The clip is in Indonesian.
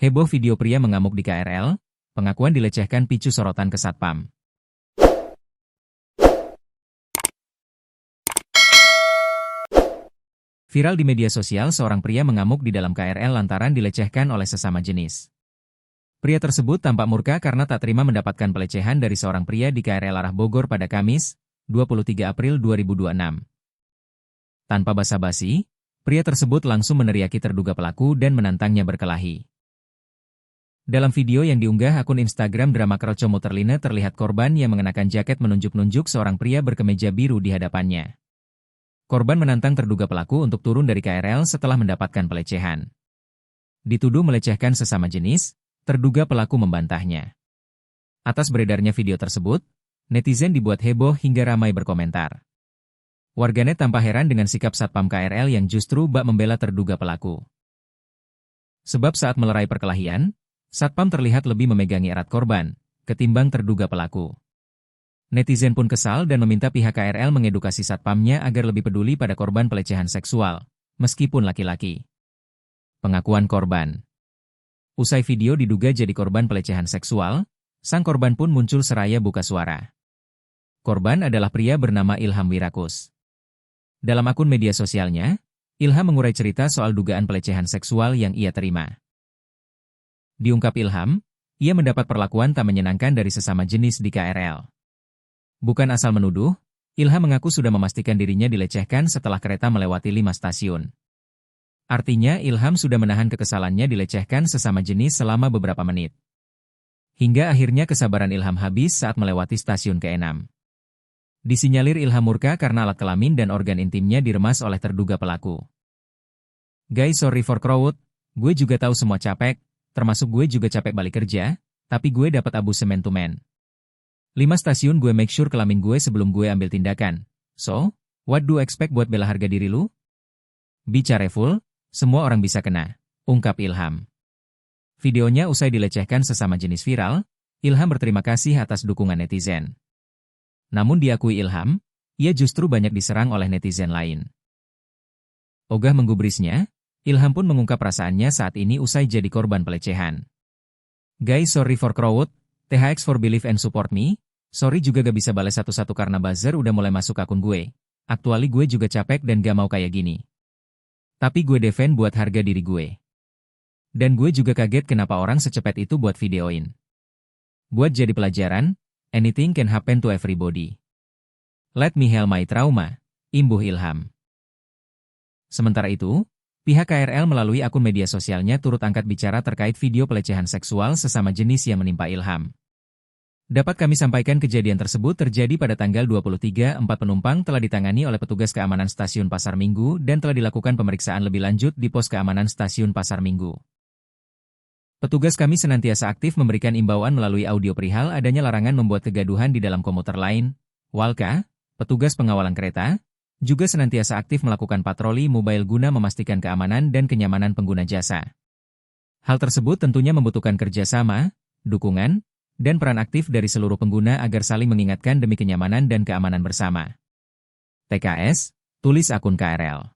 Heboh video pria mengamuk di KRL, pengakuan dilecehkan picu sorotan ke Satpam. Viral di media sosial seorang pria mengamuk di dalam KRL lantaran dilecehkan oleh sesama jenis. Pria tersebut tampak murka karena tak terima mendapatkan pelecehan dari seorang pria di KRL arah Bogor pada Kamis, 23 April 2026. Tanpa basa-basi, pria tersebut langsung meneriaki terduga pelaku dan menantangnya berkelahi. Dalam video yang diunggah akun Instagram Drama Kroco Muterline terlihat korban yang mengenakan jaket menunjuk-nunjuk seorang pria berkemeja biru di hadapannya. Korban menantang terduga pelaku untuk turun dari KRL setelah mendapatkan pelecehan. Dituduh melecehkan sesama jenis, terduga pelaku membantahnya. Atas beredarnya video tersebut, netizen dibuat heboh hingga ramai berkomentar. Warganet tampak heran dengan sikap Satpam KRL yang justru bak membela terduga pelaku. Sebab saat melerai perkelahian, Satpam terlihat lebih memegangi erat korban, ketimbang terduga pelaku. Netizen pun kesal dan meminta pihak KRL mengedukasi Satpamnya agar lebih peduli pada korban pelecehan seksual, meskipun laki-laki. Pengakuan korban. Usai video diduga jadi korban pelecehan seksual, sang korban pun muncul seraya buka suara. Korban adalah pria bernama Ilham Wirakus. Dalam akun media sosialnya, Ilham mengurai cerita soal dugaan pelecehan seksual yang ia terima. Diungkap Ilham, ia mendapat perlakuan tak menyenangkan dari sesama jenis di KRL. Bukan asal menuduh, Ilham mengaku sudah memastikan dirinya dilecehkan setelah kereta melewati 5 stasiun. Artinya Ilham sudah menahan kekesalannya dilecehkan sesama jenis selama beberapa menit. Hingga akhirnya kesabaran Ilham habis saat melewati stasiun ke-6. Disinyalir Ilham murka karena alat kelamin dan organ intimnya diremas oleh terduga pelaku. Guys, sorry for crowd, gue juga tahu semua capek, termasuk gue juga capek balik kerja, tapi gue dapat abu semen to man. 5 stasiun gue make sure kelamin gue sebelum gue ambil tindakan. So, what do you expect buat bela harga diri lu? Bicara full, semua orang bisa kena, ungkap Ilham. Videonya usai dilecehkan sesama jenis viral, Ilham berterima kasih atas dukungan netizen. Namun diakui Ilham, ia justru banyak diserang oleh netizen lain. Ogah menggubrisnya, Ilham pun mengungkap perasaannya saat ini usai jadi korban pelecehan. Guys, sorry for crowd, THX for believe and support me, sorry juga gak bisa balas satu-satu karena buzzer udah mulai masuk akun gue. Actually gue juga capek dan gak mau kayak gini. Tapi gue defend buat harga diri gue. Dan gue juga kaget kenapa orang secepat itu buat videoin. Buat jadi pelajaran, anything can happen to everybody. Let me heal my trauma, imbuh Ilham. Sementara itu, pihak KRL melalui akun media sosialnya turut angkat bicara terkait video pelecehan seksual sesama jenis yang menimpa Ilham. Dapat kami sampaikan kejadian tersebut terjadi pada tanggal 23. 4 penumpang telah ditangani oleh petugas keamanan stasiun Pasar Minggu dan telah dilakukan pemeriksaan lebih lanjut di pos keamanan stasiun Pasar Minggu. Petugas kami senantiasa aktif memberikan imbauan melalui audio perihal adanya larangan membuat kegaduhan di dalam komuter lain. Walka, petugas pengawalan kereta, juga senantiasa aktif melakukan patroli mobile guna memastikan keamanan dan kenyamanan pengguna jasa. Hal tersebut tentunya membutuhkan kerjasama, dukungan, dan peran aktif dari seluruh pengguna agar saling mengingatkan demi kenyamanan dan keamanan bersama. TKS, tulis akun KRL.